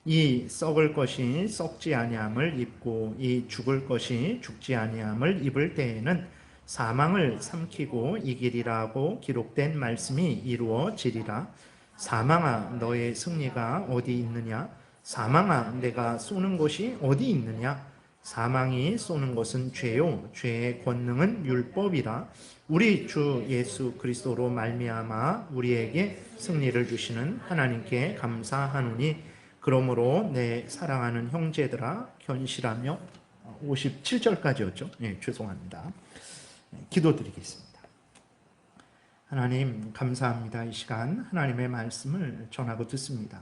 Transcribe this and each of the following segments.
이 썩을 것이 썩지 아니함을 입고 이 죽을 것이 죽지 아니함을 입을 때에는 사망을 삼키고 이기리라고 기록된 말씀이 이루어지리라. 사망아 너의 승리가 어디 있느냐? 사망아 내가 쏘는 곳이 어디 있느냐? 사망이 쏘는 것은 죄요 죄의 권능은 율법이라. 우리 주 예수 그리스도로 말미암아 우리에게 승리를 주시는 하나님께 감사하노니 그러므로 내 사랑하는 형제들아 견실하며 57절까지였죠. 예, 죄송합니다. 기도드리겠습니다. 하나님 감사합니다. 이 시간 하나님의 말씀을 전하고 듣습니다.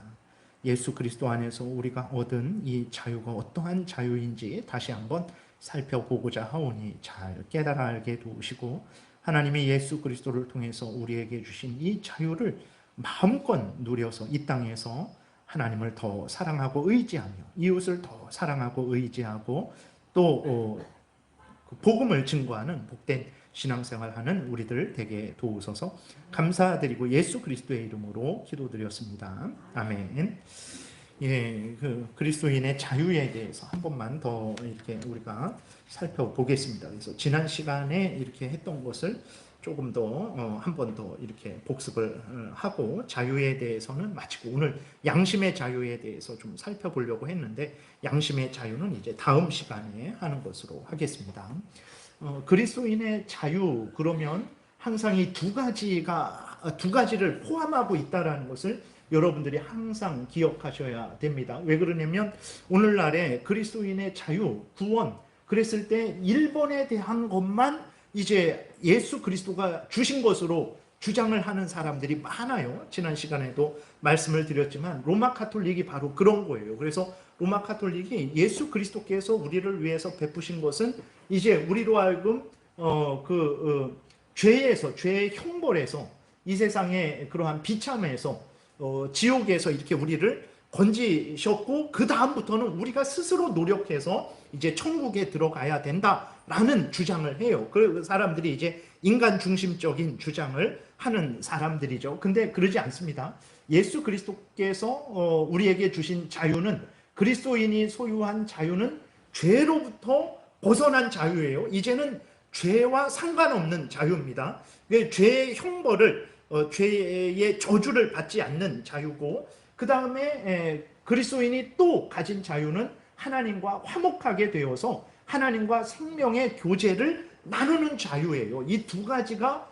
예수 그리스도 안에서 우리가 얻은 이 자유가 어떠한 자유인지 다시 한번 살펴보고자 하오니 잘 깨달아 알게 도우시고 하나님의 예수 그리스도를 통해서 우리에게 주신 이 자유를 마음껏 누려서 이 땅에서 하나님을 더 사랑하고 의지하며 이웃을 더 사랑하고 의지하고 또 복음을 증거하는 복된 신앙생활하는 우리들 되게 도우소서. 감사드리고 예수 그리스도의 이름으로 기도드렸습니다. 아멘. 예, 그 그리스도인의 자유에 대해서 한 번만 더 이렇게 우리가 살펴보겠습니다. 그래서 지난 시간에 이렇게 했던 것을 조금 더 한 번 더 이렇게 복습을 하고 자유에 대해서는 마치고 오늘 양심의 자유에 대해서 좀 살펴보려고 했는데 양심의 자유는 이제 다음 시간에 하는 것으로 하겠습니다. 그리스도인의 자유 그러면 항상 이 두 가지를 포함하고 있다라는 것을 여러분들이 항상 기억하셔야 됩니다. 왜 그러냐면 오늘날에 그리스도인의 자유, 구원 그랬을 때 1번에 대한 것만 이제 예수 그리스도가 주신 것으로 주장을 하는 사람들이 많아요. 지난 시간에도 말씀을 드렸지만 로마 카톨릭이 바로 그런 거예요. 그래서 로마 카톨릭이 예수 그리스도께서 우리를 위해서 베푸신 것은 이제 우리로 하여금 죄의 형벌에서 이 세상의 그러한 비참에서 지옥에서 이렇게 우리를 건지셨고 그 다음부터는 우리가 스스로 노력해서 이제 천국에 들어가야 된다라는 주장을 해요. 그 사람들이 이제 인간 중심적인 주장을 하는 사람들이죠. 근데 그러지 않습니다. 예수 그리스도께서 우리에게 주신 자유는 그리스도인이 소유한 자유는 죄로부터 벗어난 자유예요. 이제는 죄와 상관없는 자유입니다. 죄의 형벌을 죄의 저주를 받지 않는 자유고 그 다음에 그리스도인이 또 가진 자유는 하나님과 화목하게 되어서 하나님과 생명의 교제를 나누는 자유예요. 이 두 가지가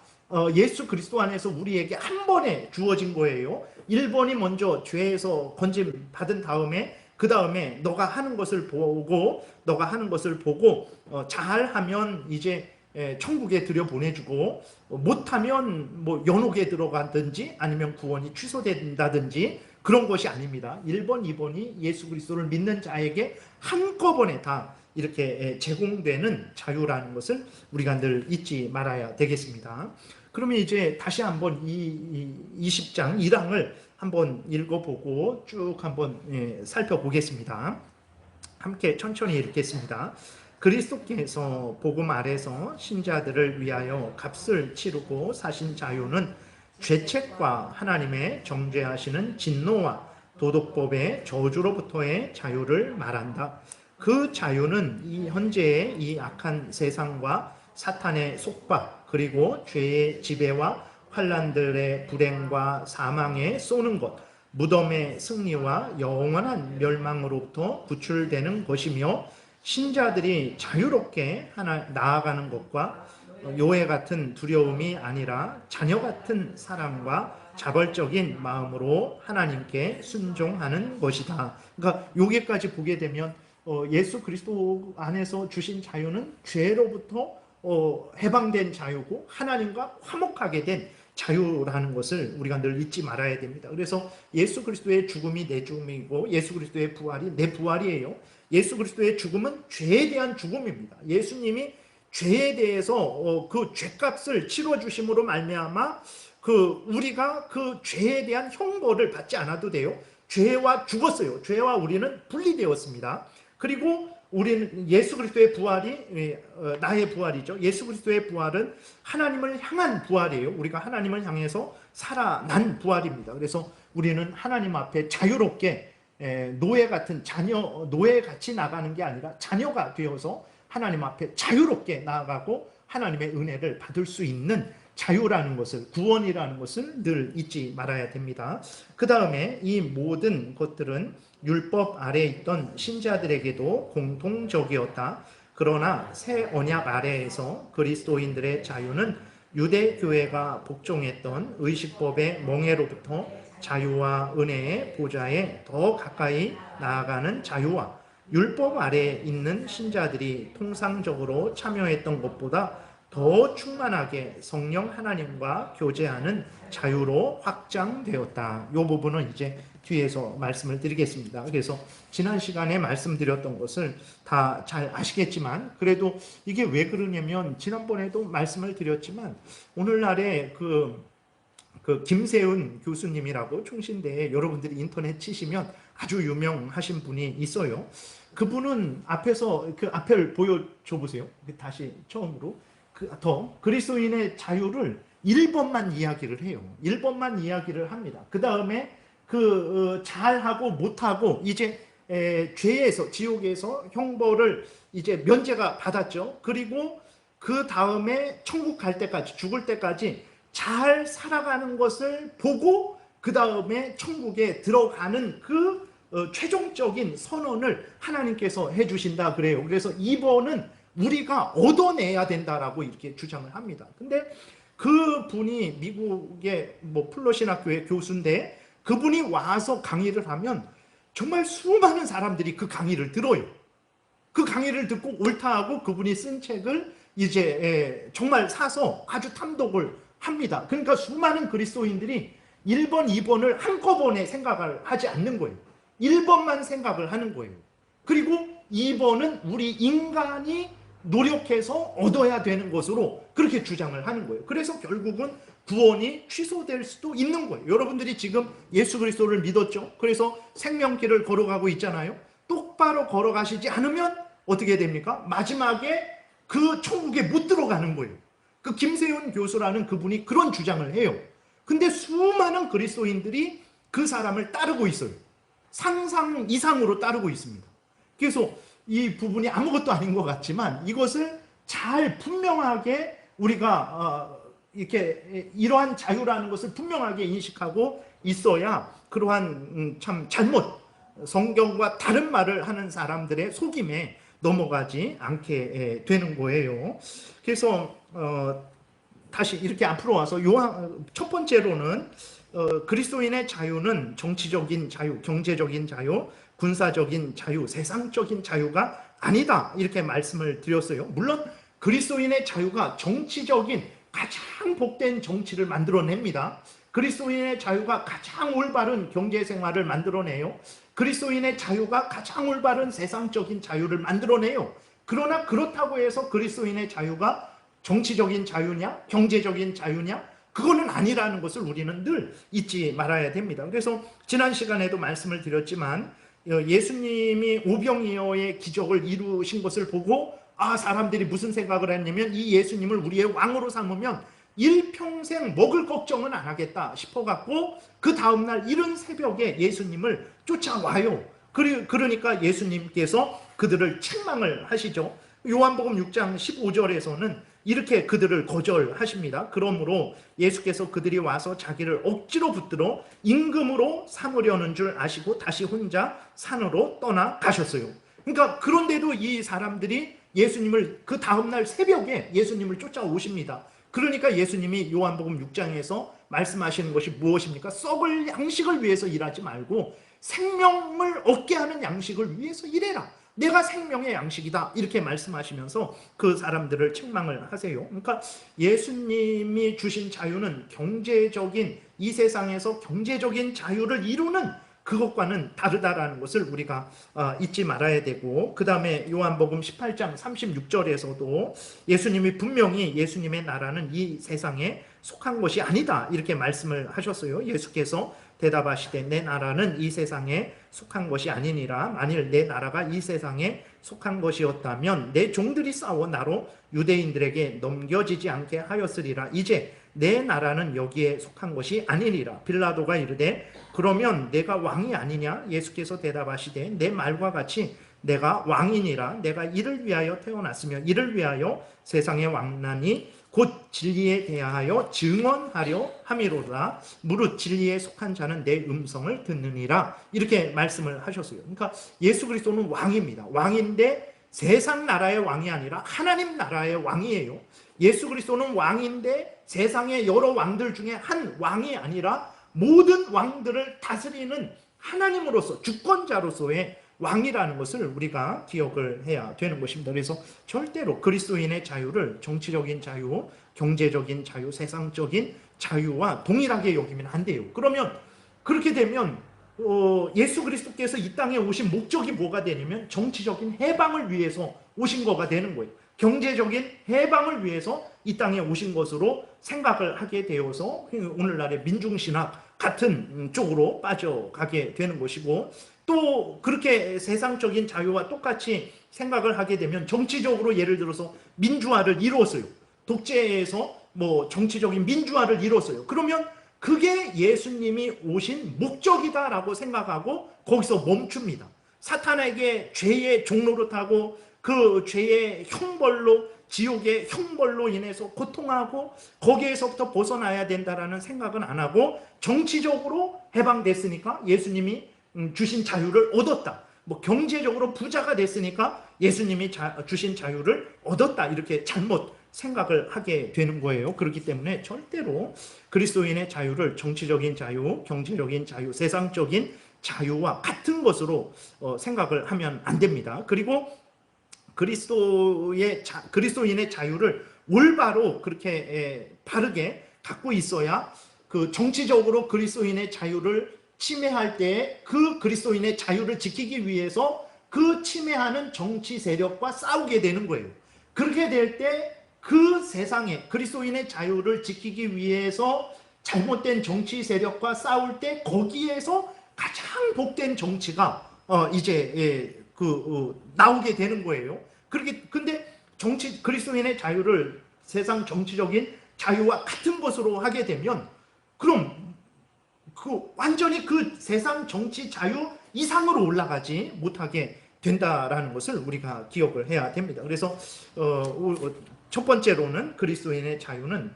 예수 그리스도 안에서 우리에게 한 번에 주어진 거예요. 1번이 먼저 죄에서 건짐 받은 다음에 그 다음에 너가 하는 것을 보고 잘하면 이제 천국에 들여보내주고 못하면 뭐 연옥에 들어가든지 아니면 구원이 취소된다든지 그런 것이 아닙니다. 1번, 2번이 예수 그리스도를 믿는 자에게 한꺼번에 다 이렇게 제공되는 자유라는 것을 우리가 늘 잊지 말아야 되겠습니다. 그러면 이제 다시 한번 이 20장 1항을 한번 읽어보고 쭉 한번 살펴보겠습니다. 함께 천천히 읽겠습니다. 그리스도께서 복음 아래서 신자들을 위하여 값을 치르고 사신 자유는 죄책과 하나님의 정죄하시는 진노와 도덕법의 저주로부터의 자유를 말한다. 그 자유는 이 현재의 이 악한 세상과 사탄의 속박 그리고 죄의 지배와 환난들의 불행과 사망에 쏘는 것, 무덤의 승리와 영원한 멸망으로부터 구출되는 것이며 신자들이 자유롭게 나아가는 것과 요해 같은 두려움이 아니라 자녀 같은 사랑과 자벌적인 마음으로 하나님께 순종하는 것이다. 그러니까 여기까지 보게 되면 예수 그리스도 안에서 주신 자유는 죄로부터 해방된 자유고 하나님과 화목하게 된 자유라는 것을 우리가 늘 잊지 말아야 됩니다. 그래서 예수 그리스도의 죽음이 내 죽음이고 예수 그리스도의 부활이 내 부활이에요. 예수 그리스도의 죽음은 죄에 대한 죽음입니다. 예수님이 죄에 대해서 그 죄값을 치러주심으로 말미암아 우리가 그 죄에 대한 형벌을 받지 않아도 돼요. 죄와 죽었어요. 죄와 우리는 분리되었습니다. 그리고 우리는 예수 그리스도의 부활이 나의 부활이죠. 예수 그리스도의 부활은 하나님을 향한 부활이에요. 우리가 하나님을 향해서 살아난 부활입니다. 그래서 우리는 하나님 앞에 자유롭게 노예 같은 자녀, 노예같이 나가는 게 아니라 자녀가 되어서 하나님 앞에 자유롭게 나아가고 하나님의 은혜를 받을 수 있는 자유라는 것을, 구원이라는 것을 늘 잊지 말아야 됩니다. 그 다음에 이 모든 것들은 율법 아래에 있던 신자들에게도 공통적이었다. 그러나 새 언약 아래에서 그리스도인들의 자유는 유대교회가 복종했던 의식법의 멍에로부터 자유와 은혜의 보좌에 더 가까이 나아가는 자유와 율법 아래에 있는 신자들이 통상적으로 참여했던 것보다 더 충만하게 성령 하나님과 교제하는 자유로 확장되었다. 이 부분은 이제 뒤에서 말씀을 드리겠습니다. 그래서 지난 시간에 말씀드렸던 것을 다 잘 아시겠지만, 그래도 이게 왜 그러냐면 지난번에도 말씀을 드렸지만 오늘날에 그 김세훈 교수님이라고 충신대에 여러분들이 인터넷 치시면 아주 유명하신 분이 있어요. 그분은 앞에서 그 앞을 보여줘 보세요. 다시 처음으로. 그리스도인의 자유를 1번만 이야기를 해요. 1번만 이야기를 합니다. 그 다음에 잘하고 못하고 이제 죄에서, 지옥에서 형벌을 이제 면제가 받았죠. 그리고 그 다음에 천국 갈 때까지, 죽을 때까지 잘 살아가는 것을 보고 그 다음에 천국에 들어가는 그 최종적인 선언을 하나님께서 해주신다 그래요. 그래서 2번은 우리가 얻어내야 된다라고 이렇게 주장을 합니다. 근데 그 분이 미국의 플러신학교의 교수인데 그분이 와서 강의를 하면 정말 수많은 사람들이 그 강의를 들어요. 그 강의를 듣고 옳다하고 그분이 쓴 책을 이제 정말 사서 아주 탐독을 합니다. 그러니까 수많은 그리스도인들이 1번, 2번을 한꺼번에 생각을 하지 않는 거예요. 1번만 생각을 하는 거예요. 그리고 2번은 우리 인간이 노력해서 얻어야 되는 것으로 그렇게 주장을 하는 거예요. 그래서 결국은 구원이 취소될 수도 있는 거예요. 여러분들이 지금 예수 그리스도를 믿었죠. 그래서 생명길을 걸어가고 있잖아요. 똑바로 걸어가시지 않으면 어떻게 됩니까? 마지막에 그 천국에 못 들어가는 거예요. 그 김세훈 교수라는 그분이 그런 주장을 해요. 근데 수많은 그리스도인들이 그 사람을 따르고 있어요. 상상 이상으로 따르고 있습니다. 그래서 이 부분이 아무것도 아닌 것 같지만 이것을 잘 분명하게 우리가 이렇게 이러한 자유라는 것을 분명하게 인식하고 있어야 그러한 참 잘못, 성경과 다른 말을 하는 사람들의 속임에 넘어가지 않게 되는 거예요. 그래서 다시 이렇게 앞으로 와서 첫 번째로는 그리스도인의 자유는 정치적인 자유, 경제적인 자유, 군사적인 자유, 세상적인 자유가 아니다 이렇게 말씀을 드렸어요. 물론 그리스도인의 자유가 정치적인 가장 복된 정치를 만들어냅니다. 그리스도인의 자유가 가장 올바른 경제생활을 만들어내요. 그리스도인의 자유가 가장 올바른 세상적인 자유를 만들어내요. 그러나 그렇다고 해서 그리스도인의 자유가 정치적인 자유냐, 경제적인 자유냐, 그거는 아니라는 것을 우리는 늘 잊지 말아야 됩니다. 그래서 지난 시간에도 말씀을 드렸지만 예수님이 오병이어의 기적을 이루신 것을 보고 사람들이 무슨 생각을 했냐면 이 예수님을 우리의 왕으로 삼으면 일평생 먹을 걱정은 안 하겠다 싶어갖고 그 다음날 이른 새벽에 예수님을 쫓아와요. 그러니까 예수님께서 그들을 책망을 하시죠. 요한복음 6장 15절에서는 이렇게 그들을 거절하십니다. 그러므로 예수께서 그들이 와서 자기를 억지로 붙들어 임금으로 삼으려는 줄 아시고 다시 혼자 산으로 떠나가셨어요. 그러니까 그런데도 이 사람들이 예수님을 그 다음날 새벽에 예수님을 쫓아오십니다. 그러니까 예수님이 요한복음 6장에서 말씀하시는 것이 무엇입니까? 썩을 양식을 위해서 일하지 말고 생명을 얻게 하는 양식을 위해서 일해라. 내가 생명의 양식이다 이렇게 말씀하시면서 그 사람들을 책망을 하세요. 그러니까 예수님이 주신 자유는 경제적인, 이 세상에서 경제적인 자유를 이루는 그것과는 다르다라는 것을 우리가 잊지 말아야 되고, 그 다음에 요한복음 18장 36절에서도 예수님이 분명히 예수님의 나라는 이 세상에 속한 것이 아니다 이렇게 말씀을 하셨어요. 예수께서 대답하시되 내 나라는 이 세상에 속한 것이 아니니라. 만일 내 나라가 이 세상에 속한 것이었다면 내 종들이 싸워 나로 유대인들에게 넘겨지지 않게 하였으리라. 이제 내 나라는 여기에 속한 것이 아니니라. 빌라도가 이르되 그러면 내가 왕이 아니냐? 예수께서 대답하시되 내 말과 같이 내가 왕이니라. 내가 이를 위하여 태어났으며 이를 위하여 세상의 왕난이 곧 진리에 대하여 증언하려 함이로다. 무릇 진리에 속한 자는 내 음성을 듣느니라. 이렇게 말씀을 하셨어요. 그러니까 예수 그리스도는 왕입니다. 왕인데 세상 나라의 왕이 아니라 하나님 나라의 왕이에요. 예수 그리스도는 왕인데 세상의 여러 왕들 중에 한 왕이 아니라 모든 왕들을 다스리는 하나님으로서 주권자로서의 왕이라는 것을 우리가 기억을 해야 되는 것입니다. 그래서 절대로 그리스도인의 자유를 정치적인 자유, 경제적인 자유, 세상적인 자유와 동일하게 여기면 안 돼요. 그러면 그렇게 되면 예수 그리스도께서 이 땅에 오신 목적이 뭐가 되냐면 정치적인 해방을 위해서 오신 거가 되는 거예요. 경제적인 해방을 위해서 이 땅에 오신 것으로 생각을 하게 되어서 오늘날의 민중신학 같은 쪽으로 빠져가게 되는 것이고, 또 그렇게 세상적인 자유와 똑같이 생각을 하게 되면 정치적으로 예를 들어서 민주화를 이루었어요. 독재에서 정치적인 민주화를 이루었어요. 그러면 그게 예수님이 오신 목적이다라고 생각하고 거기서 멈춥니다. 사탄에게 죄의 종로로 타고 그 죄의 형벌로, 지옥의 형벌로 인해서 고통하고 거기에서부터 벗어나야 된다라는 생각은 안 하고 정치적으로 해방됐으니까 예수님이 주신 자유를 얻었다. 경제적으로 부자가 됐으니까 예수님이 주신 자유를 얻었다. 이렇게 잘못 생각을 하게 되는 거예요. 그렇기 때문에 절대로 그리스도인의 자유를 정치적인 자유, 경제적인 자유, 세상적인 자유와 같은 것으로 생각을 하면 안 됩니다. 그리고 그리스도인의 자유를 올바로 그렇게 바르게 갖고 있어야 그 정치적으로 그리스도인의 자유를 침해할 때 그 그리스도인의 자유를 지키기 위해서 그 침해하는 정치 세력과 싸우게 되는 거예요. 그렇게 될 때 그 세상에 그리스도인의 자유를 지키기 위해서 잘못된 정치 세력과 싸울 때 거기에서 가장 복된 정치가 나오게 되는 거예요. 근데 그리스도인의 자유를 세상 정치적인 자유와 같은 것으로 하게 되면 그럼 완전히 그 세상 정치 자유 이상으로 올라가지 못하게 된다라는 것을 우리가 기억을 해야 됩니다. 그래서 첫 번째로는 그리스도인의 자유는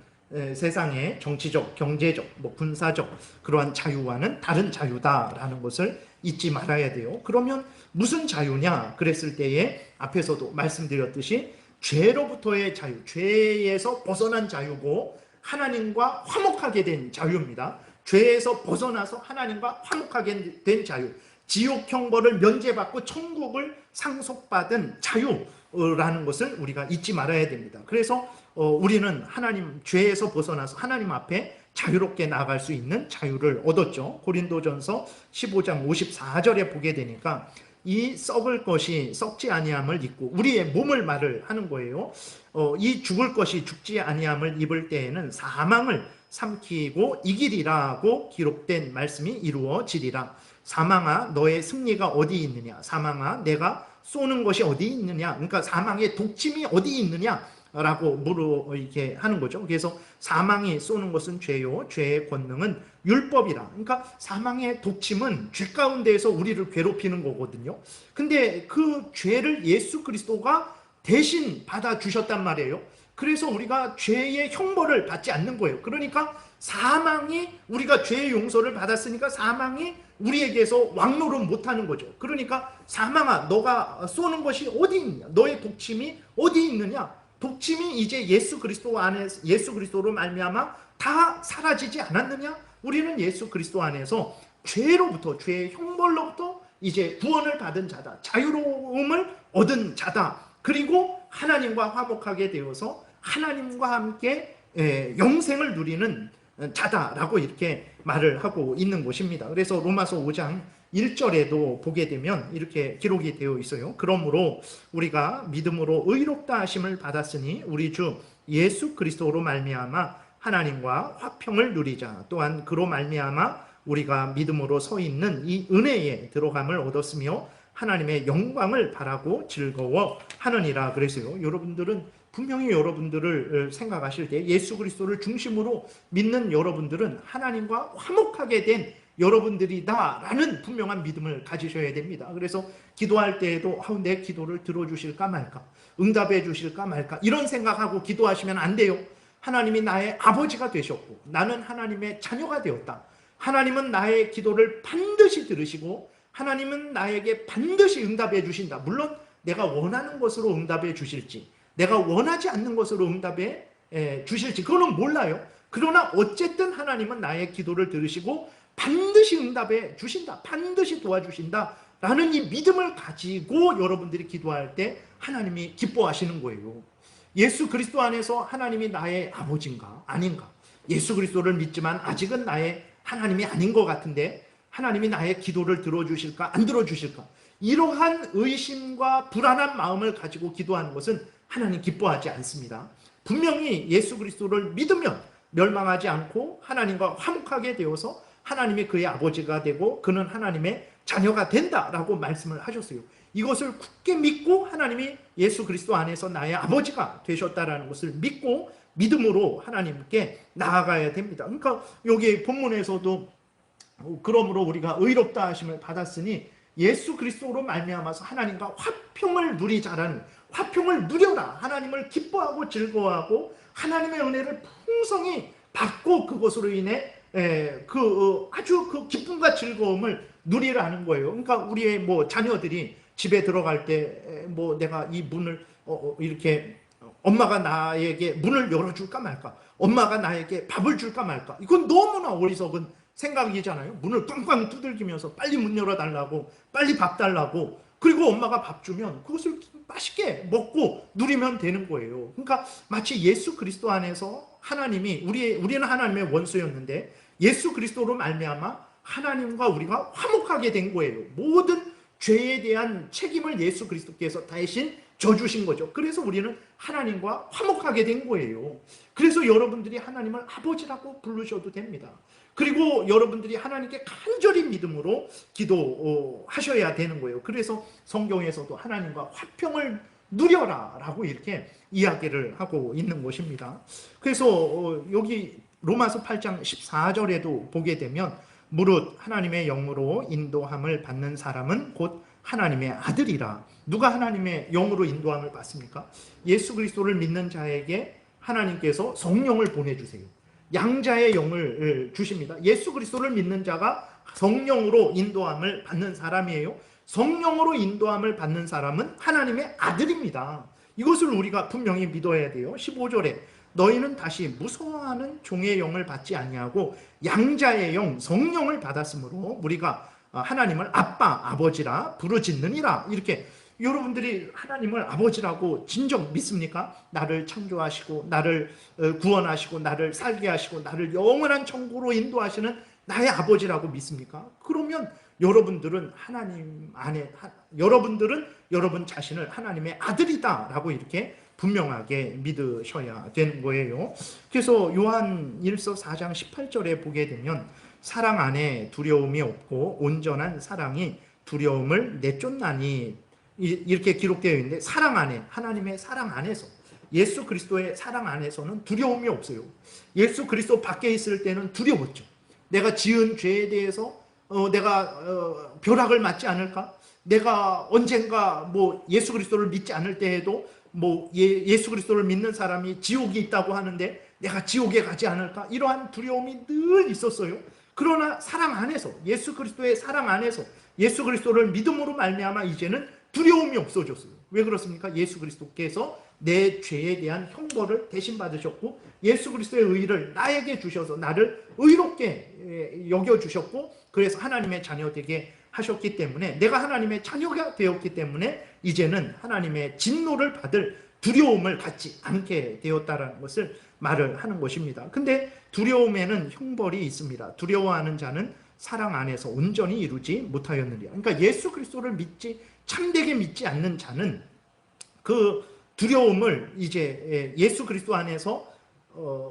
세상의 정치적, 경제적, 군사적 그러한 자유와는 다른 자유다라는 것을 잊지 말아야 돼요. 그러면 무슨 자유냐 그랬을 때에 앞에서도 말씀드렸듯이 죄로부터의 자유, 죄에서 벗어난 자유고 하나님과 화목하게 된 자유입니다. 죄에서 벗어나서 하나님과 화목하게 된 자유, 지옥 형벌을 면제받고 천국을 상속받은 자유라는 것을 우리가 잊지 말아야 됩니다. 그래서 우리는 죄에서 벗어나서 하나님 앞에 자유롭게 나아갈 수 있는 자유를 얻었죠. 고린도전서 15장 54절에 보게 되니까 이 썩을 것이 썩지 아니함을 입고 우리의 몸을 말을 하는 거예요. 이 죽을 것이 죽지 아니함을 입을 때에는 사망을 삼키고 이기리라고 기록된 말씀이 이루어지리라. 사망아 너의 승리가 어디 있느냐, 사망아 내가 쏘는 것이 어디 있느냐, 그러니까 사망의 독침이 어디 있느냐라고 이렇게 하는 거죠. 그래서 사망이 쏘는 것은 죄요, 죄의 권능은 율법이라. 그러니까 사망의 독침은 죄 가운데에서 우리를 괴롭히는 거거든요. 근데 그 죄를 예수 그리스도가 대신 받아 주셨단 말이에요. 그래서 우리가 죄의 형벌을 받지 않는 거예요. 그러니까 사망이, 우리가 죄의 용서를 받았으니까 사망이 우리에게서 왕노릇 못하는 거죠. 그러니까 사망아 너가 쏘는 것이 어디 있느냐, 너의 독침이 어디 있느냐. 독침이 이제 예수 그리스도로 말미암아 다 사라지지 않았느냐. 우리는 예수 그리스도 안에서 죄로부터, 죄의 형벌로부터 이제 구원을 받은 자다, 자유로움을 얻은 자다. 그리고 하나님과 화목하게 되어서 하나님과 함께 영생을 누리는 자다라고 이렇게 말을 하고 있는 것입니다. 그래서 로마서 5장 1절에도 보게 되면 이렇게 기록이 되어 있어요. 그러므로 우리가 믿음으로 의롭다 하심을 받았으니 우리 주 예수 그리스도로 말미암아 하나님과 화평을 누리자. 또한 그로 말미암아 우리가 믿음으로 서 있는 이 은혜에 들어감을 얻었으며 하나님의 영광을 바라고 즐거워하느니라. 그래서요, 여러분들은 분명히 여러분들을 생각하실 때 예수 그리스도를 중심으로 믿는 여러분들은 하나님과 화목하게 된 여러분들이다라는 분명한 믿음을 가지셔야 됩니다. 그래서 기도할 때에도 내 기도를 들어주실까 말까, 응답해 주실까 말까 이런 생각하고 기도하시면 안 돼요. 하나님이 나의 아버지가 되셨고 나는 하나님의 자녀가 되었다. 하나님은 나의 기도를 반드시 들으시고 하나님은 나에게 반드시 응답해 주신다. 물론 내가 원하는 것으로 응답해 주실지 내가 원하지 않는 것으로 응답해 주실지 그거는 몰라요. 그러나 어쨌든 하나님은 나의 기도를 들으시고 반드시 응답해 주신다. 반드시 도와주신다. 라는 이 믿음을 가지고 여러분들이 기도할 때 하나님이 기뻐하시는 거예요. 예수 그리스도 안에서 하나님이 나의 아버지인가 아닌가, 예수 그리스도를 믿지만 아직은 나의 하나님이 아닌 것 같은데 하나님이 나의 기도를 들어주실까 안 들어주실까, 이러한 의심과 불안한 마음을 가지고 기도하는 것은 하나님 기뻐하지 않습니다. 분명히 예수 그리스도를 믿으면 멸망하지 않고 하나님과 화목하게 되어서 하나님이 그의 아버지가 되고 그는 하나님의 자녀가 된다라고 말씀을 하셨어요. 이것을 굳게 믿고 하나님이 예수 그리스도 안에서 나의 아버지가 되셨다라는 것을 믿고 믿음으로 하나님께 나아가야 됩니다. 그러니까 여기 본문에서도 그러므로 우리가 의롭다 하심을 받았으니 예수 그리스도로 말미암아서 하나님과 화평을 누리자라는, 화평을 누려라, 하나님을 기뻐하고 즐거워하고 하나님의 은혜를 풍성히 받고 그것으로 인해 아주 그 기쁨과 즐거움을 누리라는 거예요. 그러니까 우리의 자녀들이 집에 들어갈 때 내가 이 문을 이렇게 엄마가 나에게 문을 열어줄까 말까, 엄마가 나에게 밥을 줄까 말까, 이건 너무나 어리석은 생각이잖아요. 문을 꽝꽝 두들기면서 빨리 문 열어달라고, 빨리 밥 달라고, 그리고 엄마가 밥 주면 그것을 맛있게 먹고 누리면 되는 거예요. 그러니까 마치 예수 그리스도 안에서 하나님이 우리는 하나님의 원수였는데 예수 그리스도로 말미암아 하나님과 우리가 화목하게 된 거예요. 모든 죄에 대한 책임을 예수 그리스도께서 대신 져주신 거죠. 그래서 우리는 하나님과 화목하게 된 거예요. 그래서 여러분들이 하나님을 아버지라고 부르셔도 됩니다. 그리고 여러분들이 하나님께 간절히 믿음으로 기도하셔야 되는 거예요. 그래서 성경에서도 하나님과 화평을 누려라 라고 이렇게 이야기를 하고 있는 것입니다. 그래서 여기 로마서 8장 14절에도 보게 되면 무릇 하나님의 영으로 인도함을 받는 사람은 곧 하나님의 아들이라. 누가 하나님의 영으로 인도함을 받습니까? 예수 그리스도를 믿는 자에게 하나님께서 성령을 보내주세요. 양자의 영을 주십니다. 예수 그리스도를 믿는 자가 성령으로 인도함을 받는 사람이에요. 성령으로 인도함을 받는 사람은 하나님의 아들입니다. 이것을 우리가 분명히 믿어야 돼요. 15절에 너희는 다시 무서워하는 종의 영을 받지 아니하고 양자의 영 성령을 받았으므로 우리가 하나님을 아빠 아버지라 부르짖느니라. 이렇게 여러분들이 하나님을 아버지라고 진정 믿습니까? 나를 창조하시고 나를 구원하시고 나를 살게 하시고 나를 영원한 천국으로 인도하시는 나의 아버지라고 믿습니까? 그러면 여러분들은 하나님 안에 여러분들은 여러분 자신을 하나님의 아들이다라고 이렇게 분명하게 믿으셔야 되는 거예요. 그래서 요한 1서 4장 18절에 보게 되면 사랑 안에 두려움이 없고 온전한 사랑이 두려움을 내쫓나니 이렇게 기록되어 있는데, 사랑 안에, 하나님의 사랑 안에서, 예수 그리스도의 사랑 안에서는 두려움이 없어요. 예수 그리스도 밖에 있을 때는 두려웠죠. 내가 지은 죄에 대해서 내가 벼락을 맞지 않을까? 내가 언젠가 예수 그리스도를 믿지 않을 때에도 예수 그리스도를 믿는 사람이 지옥이 있다고 하는데 내가 지옥에 가지 않을까? 이러한 두려움이 늘 있었어요. 그러나 사랑 안에서, 예수 그리스도의 사랑 안에서 예수 그리스도를 믿음으로 말미암아 이제는 두려움이 없어졌어요. 왜 그렇습니까? 예수 그리스도께서 내 죄에 대한 형벌을 대신 받으셨고 예수 그리스도의 의를 나에게 주셔서 나를 의롭게 여겨주셨고 그래서 하나님의 자녀 되게 하셨기 때문에, 내가 하나님의 자녀가 되었기 때문에 이제는 하나님의 진노를 받을 두려움을 갖지 않게 되었다는 것을 말을 하는 것입니다. 근데 두려움에는 형벌이 있습니다. 두려워하는 자는 사랑 안에서 온전히 이루지 못하였느니라. 그러니까 예수 그리스도를 참되게 믿지 않는 자는 그 두려움을 이제 예수 그리스도 안에서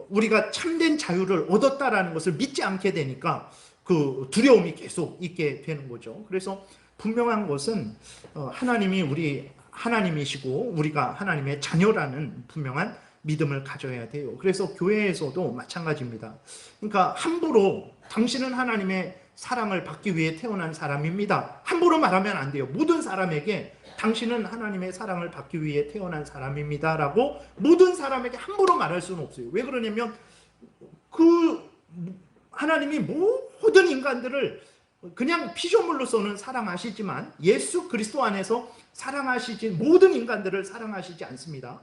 우리가 참된 자유를 얻었다라는 것을 믿지 않게 되니까 그 두려움이 계속 있게 되는 거죠. 그래서 분명한 것은 하나님이 우리 하나님이시고 우리가 하나님의 자녀라는 분명한 믿음을 가져야 돼요. 그래서 교회에서도 마찬가지입니다. 그러니까 함부로 당신은 하나님의 사랑을 받기 위해 태어난 사람입니다, 함부로 말하면 안 돼요. 모든 사람에게 당신은 하나님의 사랑을 받기 위해 태어난 사람입니다 라고 모든 사람에게 함부로 말할 수는 없어요. 왜 그러냐면 그 하나님이 모든 인간들을 그냥 피조물로서는 사랑하시지만 예수 그리스도 안에서 사랑하시지, 모든 인간들을 사랑하시지 않습니다.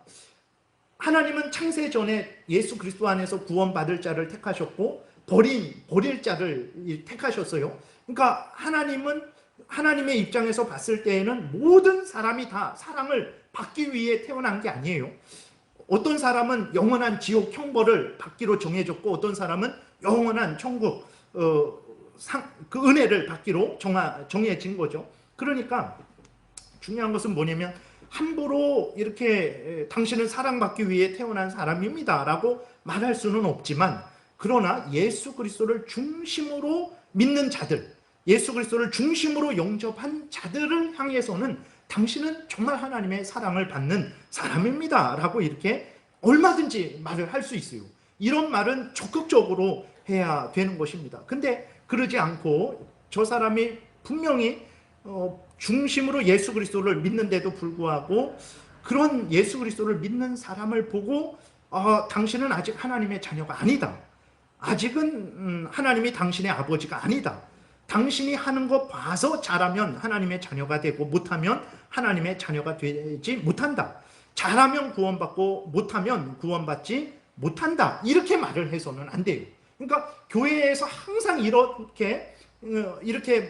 하나님은 창세 전에 예수 그리스도 안에서 구원받을 자를 택하셨고 버릴 자를 택하셨어요. 그러니까 하나님은 하나님의 입장에서 봤을 때에는 모든 사람이 다 사랑을 받기 위해 태어난 게 아니에요. 어떤 사람은 영원한 지옥 형벌을 받기로 정해졌고 어떤 사람은 영원한 천국 그 은혜를 받기로 정해진 거죠. 그러니까 중요한 것은 뭐냐면 함부로 이렇게 당신은 사랑받기 위해 태어난 사람입니다 라고 말할 수는 없지만, 그러나 예수 그리스도를 중심으로 믿는 자들, 예수 그리스도를 중심으로 영접한 자들을 향해서는 당신은 정말 하나님의 사랑을 받는 사람입니다 라고 이렇게 얼마든지 말을 할 수 있어요. 이런 말은 적극적으로 해야 되는 것입니다. 근데 그러지 않고 저 사람이 분명히 중심으로 예수 그리스도를 믿는데도 불구하고 그런 예수 그리스도를 믿는 사람을 보고 당신은 아직 하나님의 자녀가 아니다, 아직은 하나님이 당신의 아버지가 아니다, 당신이 하는 거 봐서 잘하면 하나님의 자녀가 되고 못하면 하나님의 자녀가 되지 못한다, 잘하면 구원받고 못하면 구원받지 못한다, 이렇게 말을 해서는 안 돼요. 그러니까 교회에서 항상 이렇게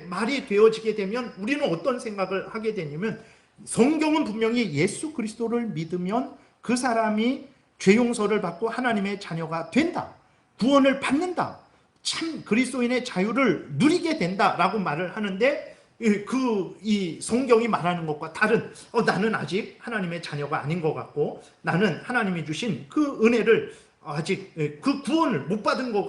말이 되어지게 되면 우리는 어떤 생각을 하게 되냐면, 성경은 분명히 예수 그리스도를 믿으면 그 사람이 죄 용서를 받고 하나님의 자녀가 된다, 구원을 받는다, 참 그리스도인의 자유를 누리게 된다라고 말을 하는데, 이 성경이 말하는 것과 다른 나는 아직 하나님의 자녀가 아닌 것 같고 나는 하나님이 주신 그 은혜를 아직 그 구원을 못 받은 것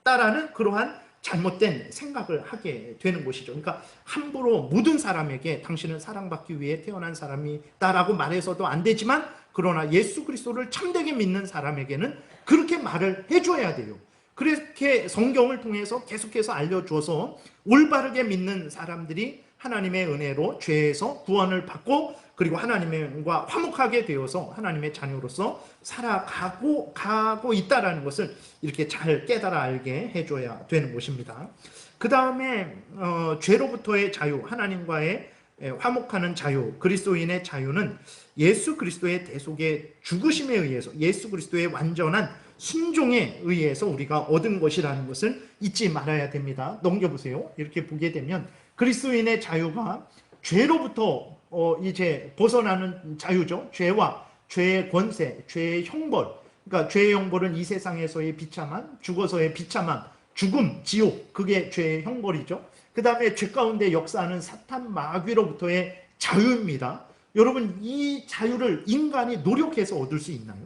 같다라는 그러한 잘못된 생각을 하게 되는 것이죠. 그러니까 함부로 모든 사람에게 당신은 사랑받기 위해 태어난 사람이다라고 말해서도 안 되지만, 그러나 예수 그리스도를 참되게 믿는 사람에게는 그렇게 말을 해줘야 돼요. 그렇게 성경을 통해서 계속해서 알려줘서 올바르게 믿는 사람들이 하나님의 은혜로 죄에서 구원을 받고 그리고 하나님과 화목하게 되어서 하나님의 자녀로서 살아가고 있다는 것을 이렇게 잘 깨달아 알게 해줘야 되는 것입니다. 그 다음에 죄로부터의 자유, 하나님과의 화목하는 자유, 그리스도인의 자유는 예수 그리스도의 대속의 죽으심에 의해서, 예수 그리스도의 완전한 순종에 의해서 우리가 얻은 것이라는 것을 잊지 말아야 됩니다. 넘겨보세요. 이렇게 보게 되면 그리스도인의 자유가 죄로부터 이제 벗어나는 자유죠. 죄와 죄의 권세, 죄의 형벌, 그러니까 죄의 형벌은 이 세상에서의 비참함, 죽어서의 비참함, 죽음, 지옥, 그게 죄의 형벌이죠. 그 다음에 죄 가운데 역사하는 사탄 마귀로부터의 자유입니다. 여러분, 이 자유를 인간이 노력해서 얻을 수 있나요?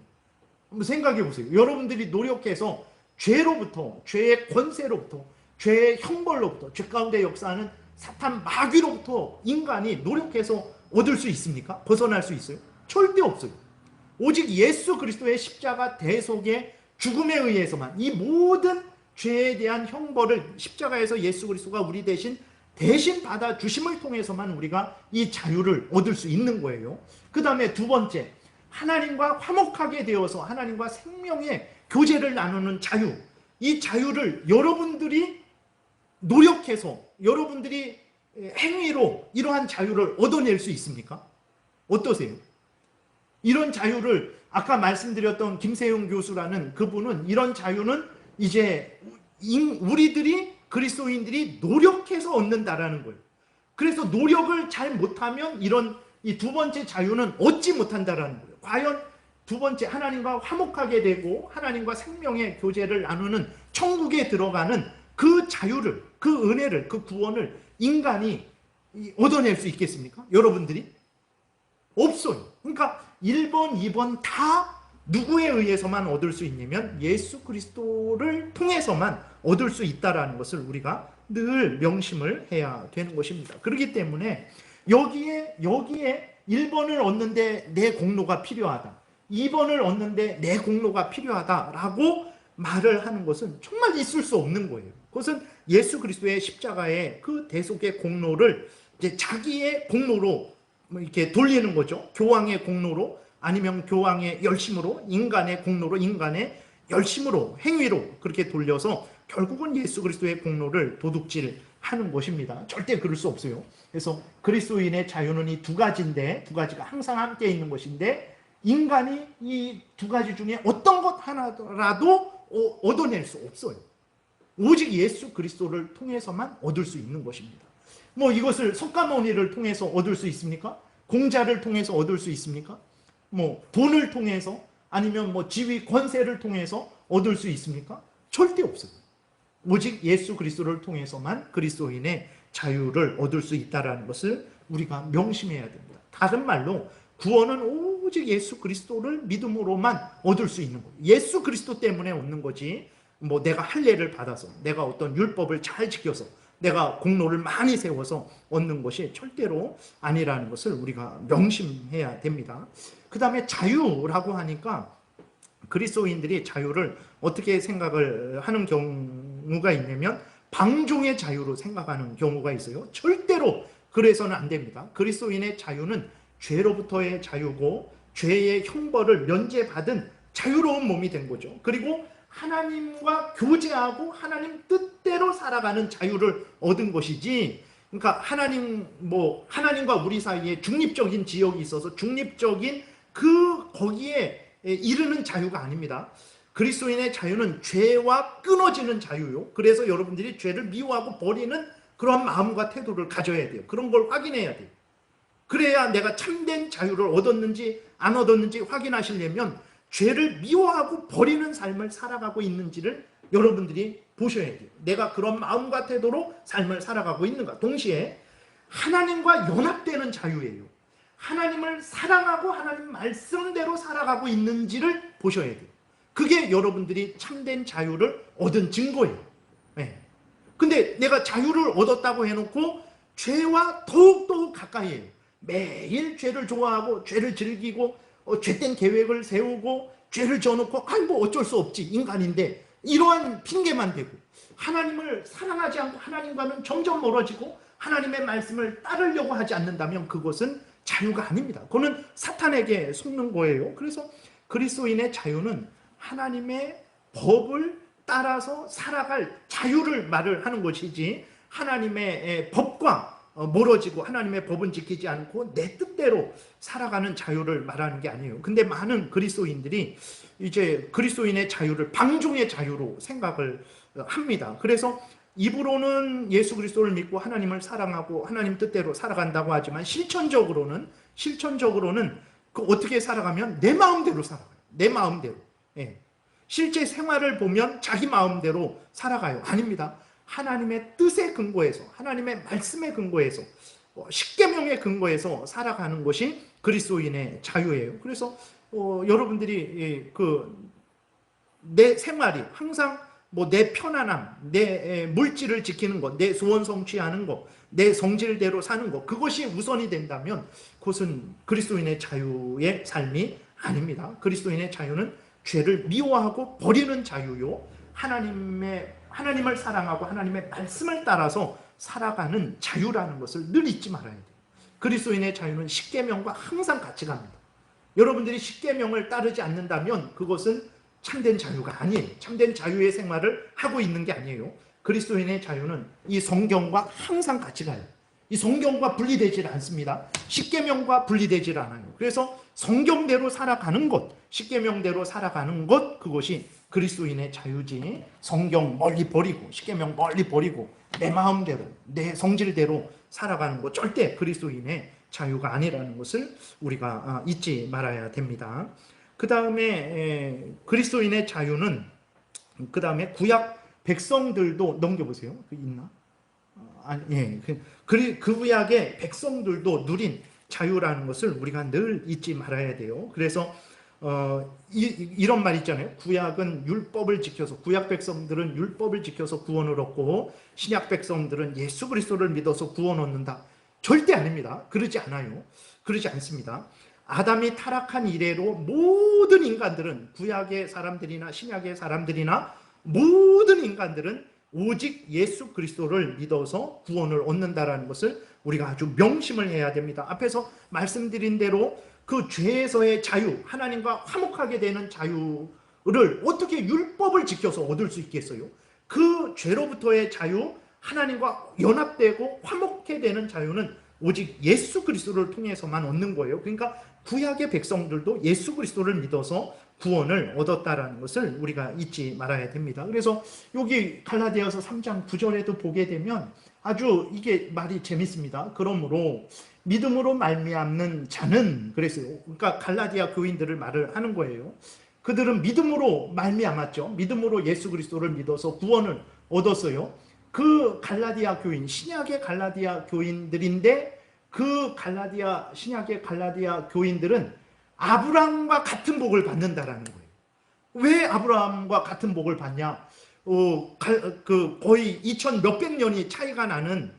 한번 생각해 보세요. 여러분들이 노력해서 죄로부터, 죄의 권세로부터, 죄의 형벌로부터, 죄 가운데 역사하는 사탄 마귀로부터 인간이 노력해서 얻을 수 있습니까? 벗어날 수 있어요? 절대 없어요. 오직 예수 그리스도의 십자가 대속의 죽음에 의해서만, 이 모든 죄에 대한 형벌을 십자가에서 예수 그리스도가 우리 대신 받아주심을 통해서만 우리가 이 자유를 얻을 수 있는 거예요. 그 다음에 두 번째, 하나님과 화목하게 되어서 하나님과 생명의 교제를 나누는 자유. 이 자유를 여러분들이 노력해서, 여러분들이 행위로 이러한 자유를 얻어낼 수 있습니까? 어떠세요? 이런 자유를 아까 말씀드렸던 김세용 교수라는 그분은 이런 자유는 이제 우리들이, 그리스도인들이 노력해서 얻는다라는 거예요. 그래서 노력을 잘 못하면 이런 이 두 번째 자유는 얻지 못한다라는 거예요. 과연 두 번째, 하나님과 화목하게 되고 하나님과 생명의 교제를 나누는 천국에 들어가는 그 자유를, 그 은혜를, 그 구원을 인간이 얻어낼 수 있겠습니까? 여러분들이? 없어요. 그러니까 1번, 2번 다 누구에 의해서만 얻을 수 있냐면 예수 그리스도를 통해서만 얻을 수 있다는 것을 우리가 늘 명심을 해야 되는 것입니다. 그렇기 때문에 여기에 1번을 얻는데 내 공로가 필요하다. 2번을 얻는데 내 공로가 필요하다라고 말을 하는 것은 정말 있을 수 없는 거예요. 그것은 예수 그리스도의 십자가의 그 대속의 공로를 이제 자기의 공로로 이렇게 돌리는 거죠. 교황의 공로로, 아니면 교황의 열심으로, 인간의 공로로, 인간의 열심으로, 행위로 그렇게 돌려서 결국은 예수 그리스도의 공로를 도둑질하는 것입니다. 절대 그럴 수 없어요. 그래서 그리스도인의 자유는 이 두 가지인데, 두 가지가 항상 함께 있는 것인데, 인간이 이 두 가지 중에 어떤 것 하나라도 얻어낼 수 없어요. 오직 예수 그리스도를 통해서만 얻을 수 있는 것입니다. 뭐 이것을 석가모니를 통해서 얻을 수 있습니까? 공자를 통해서 얻을 수 있습니까? 뭐 돈을 통해서, 아니면 뭐 지위 권세를 통해서 얻을 수 있습니까? 절대 없어요. 오직 예수 그리스도를 통해서만 그리스도인의 자유를 얻을 수 있다는 것을 우리가 명심해야 됩니다. 다른 말로 구원은 오직 예수 그리스도를 믿음으로만 얻을 수 있는 거예요. 예수 그리스도 때문에 얻는 거지, 뭐 내가 할례를 받아서, 내가 어떤 율법을 잘 지켜서, 내가 공로를 많이 세워서 얻는 것이 절대로 아니라는 것을 우리가 명심해야 됩니다. 그 다음에 자유라고 하니까 그리스도인들이 자유를 어떻게 생각을 하는 경우가 있냐면 방종의 자유로 생각하는 경우가 있어요. 절대로 그래서는 안 됩니다. 그리스도인의 자유는 죄로부터의 자유고, 죄의 형벌을 면제받은 자유로운 몸이 된 거죠. 그리고 하나님과 교제하고 하나님 뜻대로 살아가는 자유를 얻은 것이지, 그러니까 하나님과 우리 사이에 중립적인 지역이 있어서 중립적인 거기에 이르는 자유가 아닙니다. 그리스도인의 자유는 죄와 끊어지는 자유요. 그래서 여러분들이 죄를 미워하고 버리는 그런 마음과 태도를 가져야 돼요. 그런 걸 확인해야 돼요. 그래야 내가 참된 자유를 얻었는지 안 얻었는지 확인하시려면 죄를 미워하고 버리는 삶을 살아가고 있는지를 여러분들이 보셔야 돼요. 내가 그런 마음과 태도로 삶을 살아가고 있는가. 동시에 하나님과 연합되는 자유예요. 하나님을 사랑하고 하나님 말씀대로 살아가고 있는지를 보셔야 돼요. 그게 여러분들이 참된 자유를 얻은 증거예요. 네. 근데 내가 자유를 얻었다고 해놓고 죄와 더욱더 가까이 해요. 매일 죄를 좋아하고 죄를 즐기고 죄된 계획을 세우고 죄를 져놓고 뭐 어쩔 수 없지, 인간인데, 이러한 핑계만 대고 하나님을 사랑하지 않고 하나님과는 점점 멀어지고 하나님의 말씀을 따르려고 하지 않는다면 그것은 자유가 아닙니다. 그거는 사탄에게 속는 거예요. 그래서 그리스도인의 자유는 하나님의 법을 따라서 살아갈 자유를 말을 하는 것이지, 하나님의 법과 멀어지고 하나님의 법은 지키지 않고 내 뜻대로 살아가는 자유를 말하는 게 아니에요. 근데 많은 그리스도인들이 이제 그리스도인의 자유를 방종의 자유로 생각을 합니다. 그래서 입으로는 예수 그리스도를 믿고 하나님을 사랑하고 하나님 뜻대로 살아간다고 하지만 실천적으로는 어떻게 살아가면 내 마음대로 살아가요. 내 마음대로. 예. 실제 생활을 보면 자기 마음대로 살아가요. 아닙니다. 하나님의 뜻에 근거해서, 하나님의 말씀에 근거해서, 십계명에 근거해서 살아가는 것이 그리스도인의 자유예요. 그래서 여러분들이 내 생활이 항상 내 편안함, 내 물질을 지키는 것, 내 소원 성취하는 것, 내 성질대로 사는 것, 그것이 우선이 된다면 그것은 그리스도인의 자유의 삶이 아닙니다. 그리스도인의 자유는 죄를 미워하고 버리는 자유요, 하나님을 사랑하고 하나님의 말씀을 따라서 살아가는 자유라는 것을 늘 잊지 말아야 돼요. 그리스도인의 자유는 십계명과 항상 같이 갑니다. 여러분들이 십계명을 따르지 않는다면 그것은 참된 자유가 아니에요. 참된 자유의 생활을 하고 있는 게 아니에요. 그리스도인의 자유는 이 성경과 항상 같이 가요. 이 성경과 분리되질 않습니다. 십계명과 분리되질 않아요. 그래서 성경대로 살아가는 것, 십계명대로 살아가는 것, 그것이 그리스도인의 자유지, 성경 멀리 버리고 십계명 멀리 버리고 내 마음대로 내 성질대로 살아가는 것, 절대 그리스도인의 자유가 아니라는 것을 우리가 잊지 말아야 됩니다. 그 다음에 그리스도인의 자유는, 그 다음에 구약 백성들도, 넘겨보세요. 있나? 그 구약의 백성들도 누린 자유라는 것을 우리가 늘 잊지 말아야 돼요. 그래서 이런 말 있잖아요. 구약은 율법을 지켜서, 구약 백성들은 율법을 지켜서 구원을 얻고 신약 백성들은 예수 그리스도를 믿어서 구원 얻는다. 절대 아닙니다. 그러지 않아요. 그러지 않습니다. 아담이 타락한 이래로 모든 인간들은, 구약의 사람들이나 신약의 사람들이나 모든 인간들은 오직 예수 그리스도를 믿어서 구원을 얻는다라는 것을 우리가 아주 명심을 해야 됩니다. 앞에서 말씀드린 대로 그 죄에서의 자유, 하나님과 화목하게 되는 자유를 어떻게 율법을 지켜서 얻을 수 있겠어요? 그 죄로부터의 자유, 하나님과 연합되고 화목해 되는 자유는 오직 예수 그리스도를 통해서만 얻는 거예요. 그러니까 구약의 백성들도 예수 그리스도를 믿어서 구원을 얻었다라는 것을 우리가 잊지 말아야 됩니다. 그래서 여기 갈라디아서 3장 9절에도 보게 되면 아주 이게 말이 재밌습니다. 그러므로 믿음으로 말미암는 자는, 그랬어요. 그러니까 갈라디아 교인들을 말을 하는 거예요. 그들은 믿음으로 말미암았죠. 믿음으로 예수 그리스도를 믿어서 구원을 얻었어요. 그 갈라디아 교인, 신약의 갈라디아 교인들인데, 그 신약의 갈라디아 교인들은 아브라함과 같은 복을 받는다라는 거예요. 왜 아브라함과 같은 복을 받냐? 거의 2000 몇백 년이 차이가 나는,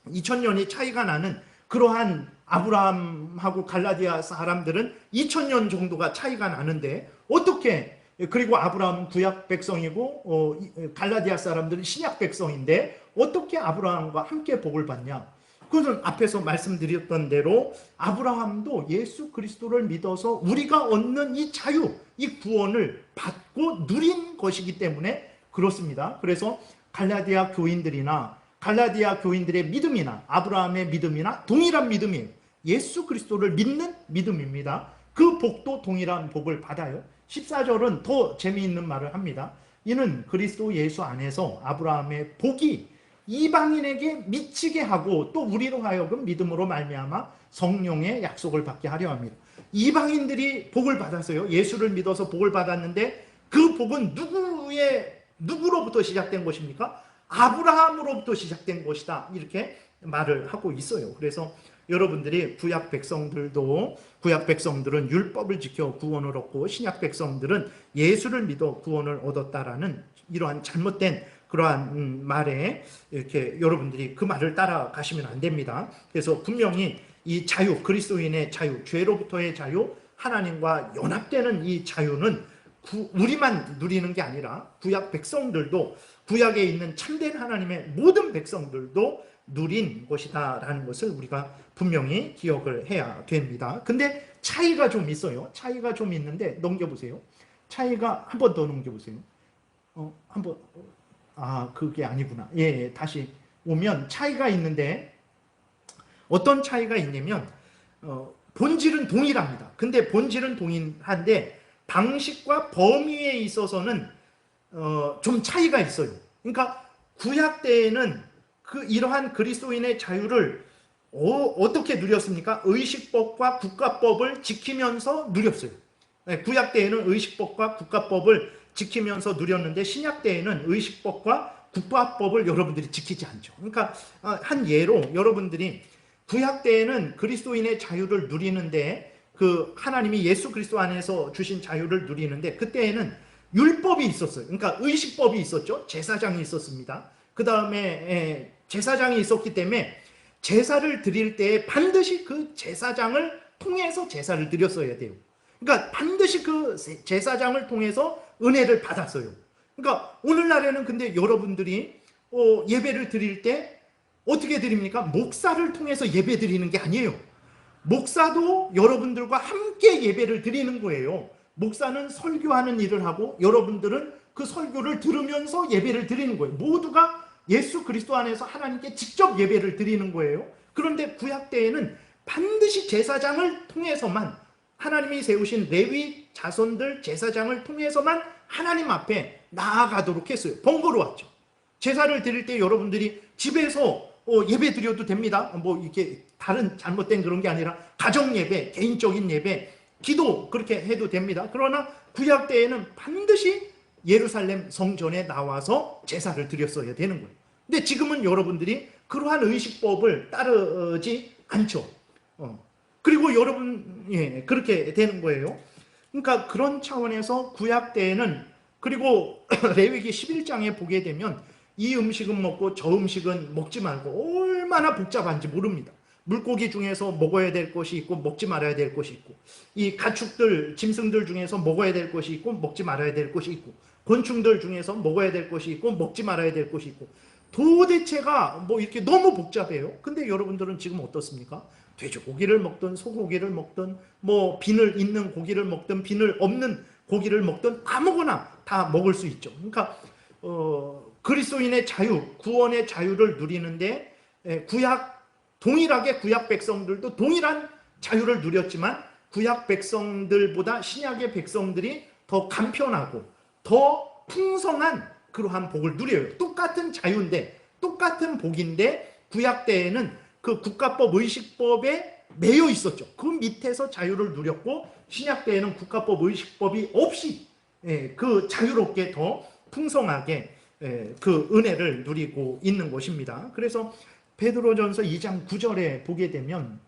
2000년이 차이가 나는 그러한 아브라함하고 갈라디아 사람들은 2000년 정도가 차이가 나는데, 어떻게, 그리고 아브라함은 구약 백성이고 갈라디아 사람들은 신약 백성인데 어떻게 아브라함과 함께 복을 받냐? 그것은 앞에서 말씀드렸던 대로 아브라함도 예수 그리스도를 믿어서 우리가 얻는 이 자유, 이 구원을 받고 누린 것이기 때문에 그렇습니다. 그래서 갈라디아 교인들이나 갈라디아 교인들의 믿음이나 아브라함의 믿음이나 동일한 믿음이에요. 예수 그리스도를 믿는 믿음입니다. 그 복도 동일한 복을 받아요. 14절은 더 재미있는 말을 합니다. 이는 그리스도 예수 안에서 아브라함의 복이 이방인에게 미치게 하고 또 우리로 하여금 믿음으로 말미암아 성령의 약속을 받게 하려 합니다. 이방인들이 복을 받았어요. 예수를 믿어서 복을 받았는데 그 복은 누구로부터 시작된 것입니까? 아브라함으로부터 시작된 것이다. 이렇게 말을 하고 있어요. 그래서 여러분들이 구약 백성들은 율법을 지켜 구원을 얻고 신약 백성들은 예수를 믿어 구원을 얻었다라는 이러한 잘못된 그러한 말에 이렇게 여러분들이 그 말을 따라가시면 안 됩니다. 그래서 분명히 이 자유, 그리스도인의 자유, 죄로부터의 자유, 하나님과 연합되는 이 자유는 우리만 누리는 게 아니라 구약 백성들도, 구약에 있는 참된 하나님의 모든 백성들도 누린 것이다라는 것을 우리가 분명히 기억을 해야 됩니다. 근데 차이가 좀 있어요. 차이가 좀 있는데 넘겨보세요. 차이가 한 번 더 넘겨보세요. 한번, 그게 아니구나. 예, 다시 오면 차이가 있는데 어떤 차이가 있냐면 본질은 동일합니다. 근데 본질은 동일한데 방식과 범위에 있어서는 좀 차이가 있어요. 그러니까 구약 때에는 이러한 그리스도인의 자유를 어떻게 누렸습니까? 의식법과 국가법을 지키면서 누렸어요. 구약 때에는 의식법과 국가법을 지키면서 누렸는데 신약 때에는 의식법과 국가법을 여러분들이 지키지 않죠. 그러니까 한 예로 여러분들이 구약 때에는 그리스도인의 자유를 누리는데, 그 하나님이 예수 그리스도 안에서 주신 자유를 누리는데 그때에는 율법이 있었어요. 그러니까 의식법이 있었죠. 제사장이 있었습니다. 그 다음에 제사장이 있었기 때문에 제사를 드릴 때 반드시 그 제사장을 통해서 제사를 드렸어야 돼요. 그러니까 반드시 그 제사장을 통해서 은혜를 받았어요. 그러니까 오늘날에는 근데 여러분들이 예배를 드릴 때 어떻게 드립니까? 목사를 통해서 예배 드리는 게 아니에요. 목사도 여러분들과 함께 예배를 드리는 거예요. 목사는 설교하는 일을 하고 여러분들은 그 설교를 들으면서 예배를 드리는 거예요. 모두가 예수 그리스도 안에서 하나님께 직접 예배를 드리는 거예요. 그런데 구약 때에는 반드시 제사장을 통해서만, 하나님이 세우신 레위 자손들 제사장을 통해서만 하나님 앞에 나아가도록 했어요. 번거로웠죠. 제사를 드릴 때 여러분들이 집에서 예배 드려도 됩니다. 뭐 이렇게 다른 잘못된 그런 게 아니라 가정 예배, 개인적인 예배, 기도 그렇게 해도 됩니다. 그러나 구약 때에는 반드시 예루살렘 성전에 나와서 제사를 드렸어야 되는 거예요. 근데 지금은 여러분들이 그러한 의식법을 따르지 않죠. 그리고 그렇게 되는 거예요. 그러니까 그런 차원에서 구약 때에는, 그리고 레위기 11장에 보게 되면 이 음식은 먹고 저 음식은 먹지 말고 얼마나 복잡한지 모릅니다. 물고기 중에서 먹어야 될 것이 있고 먹지 말아야 될 것이 있고, 이 가축들, 짐승들 중에서 먹어야 될 것이 있고 먹지 말아야 될 것이 있고, 곤충들 중에서 먹어야 될 것이 있고 먹지 말아야 될 것이 있고, 도대체가 뭐 이렇게 너무 복잡해요. 근데 여러분들은 지금 어떻습니까? 돼지고기를 먹든 소고기를 먹든 뭐 비늘 있는 고기를 먹든 비늘 없는 고기를 먹든 아무거나 다 먹을 수 있죠. 그러니까 그리스도인의 자유, 구원의 자유를 누리는데 동일하게 구약 백성들도 동일한 자유를 누렸지만 구약 백성들보다 신약의 백성들이 더 간편하고 더 풍성한 그러한 복을 누려요. 똑같은 자유인데, 똑같은 복인데 구약 때에는 그 국가법, 의식법에 매여 있었죠. 그 밑에서 자유를 누렸고, 신약 때에는 국가법, 의식법이 없이 그 자유롭게 더 풍성하게 그 은혜를 누리고 있는 것입니다. 그래서 베드로전서 2장 9절에 보게 되면,